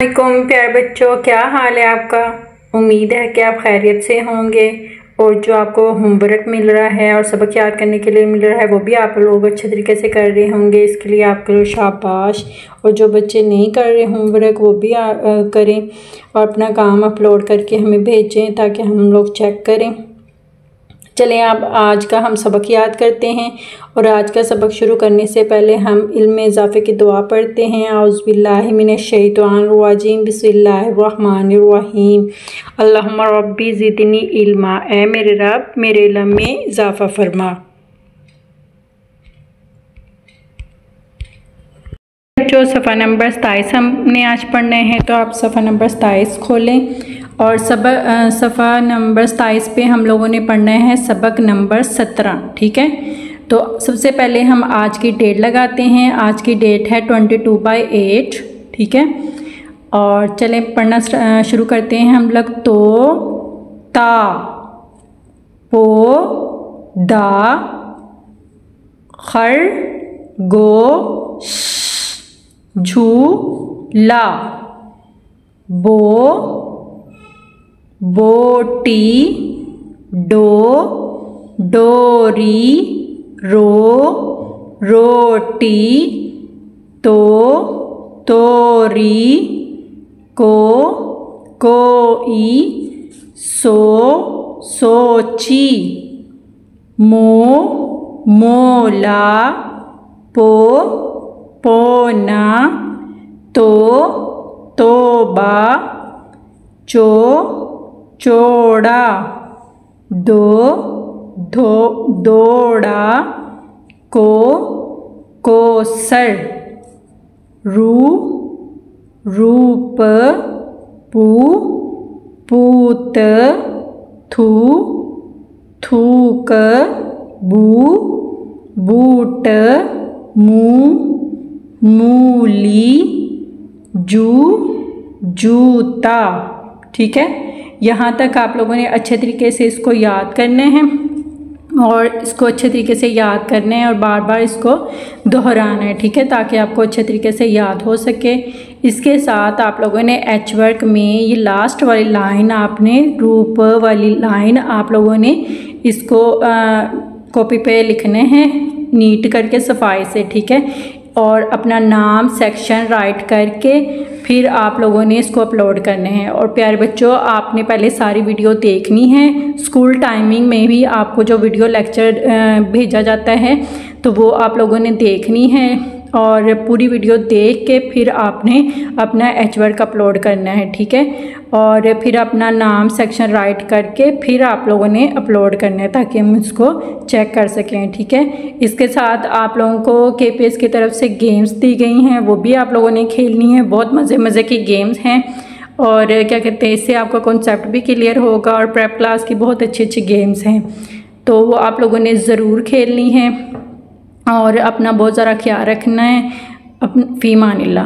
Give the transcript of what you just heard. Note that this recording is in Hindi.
वालेकुम प्यारे बच्चों, क्या हाल है आपका। उम्मीद है कि आप खैरियत से होंगे और जो आपको होमवर्क मिल रहा है और सबक याद करने के लिए मिल रहा है वो भी आप लोग अच्छे तरीके से कर रहे होंगे। इसके लिए आपको शाबाश। और जो बच्चे नहीं कर रहे होमवर्क वो भी करें और अपना काम अपलोड करके हमें भेजें ताकि हम लोग चेक करें। चलें अब आज का हम सबक याद करते हैं। और आज का सबक शुरू करने से पहले हम इल्म में इजाफ़े की दुआ पढ़ते हैं। औज़ुबिल्लाहि मिनश्शैतानिर्रजीम बिस्मिल्लाहिर्रहमानिर्रहीम। अल्लाहुम्मा रब्बी ज़िदनी इल्मा, ए मेरे रब मेरे इल्म में इजाफ़ा फरमा। जो सफ़ा नंबर 27 हमने आज पढ़ना है, तो आप सफ़ा नंबर 27 खोलें और सफ़ा नंबर 27 पे हम लोगों ने पढ़ना है सबक नंबर 17। ठीक है, तो सबसे पहले हम आज की डेट लगाते हैं। आज की डेट है 22/8। ठीक है, और चलें पढ़ना शुरू करते हैं हम लोग। तो ता पो दा खर गो झूला बो बोटी डो डोरी रो रोटी तो तोरी को कोई सो सोची मो मोला पो पोना तो तोबा चो चोड़ा दो धो दौड़ा को कोसर रू रूप पू पूत थू थूक बू बूट मुँह मूली जू जूता। ठीक है, यहाँ तक आप लोगों ने अच्छे तरीके से इसको याद करने हैं और इसको अच्छे तरीके से याद करना है और बार बार इसको दोहराना है। ठीक है, ताकि आपको अच्छे तरीके से याद हो सके। इसके साथ आप लोगों ने एच वर्क में ये लास्ट वाली लाइन, आपने रूप वाली लाइन आप लोगों ने इसको कॉपी पे लिखने हैं नीट करके सफाई से। ठीक है, और अपना नाम सेक्शन राइट करके फिर आप लोगों ने इसको अपलोड करने हैं। और प्यारे बच्चों, आपने पहले सारी वीडियो देखनी है। स्कूल टाइमिंग में भी आपको जो वीडियो लेक्चर भेजा जाता है तो वो आप लोगों ने देखनी है और पूरी वीडियो देख के फिर आपने अपना एच वर्क अपलोड करना है। ठीक है, और फिर अपना नाम सेक्शन राइट करके फिर आप लोगों ने अपलोड करना है ताकि हम इसको चेक कर सकें। ठीक है, इसके साथ आप लोगों को KPS की तरफ से गेम्स दी गई हैं, वो भी आप लोगों ने खेलनी है। बहुत मज़े की गेम्स हैं और क्या कहते हैं, इससे आपका कॉन्सेप्ट भी क्लियर होगा और प्रेप क्लास की बहुत अच्छी गेम्स हैं, तो वो आप लोगों ने ज़रूर खेलनी है और अपना बहुत ज़रा ख्याल रखना है। फ़ी अमानिल्लाह।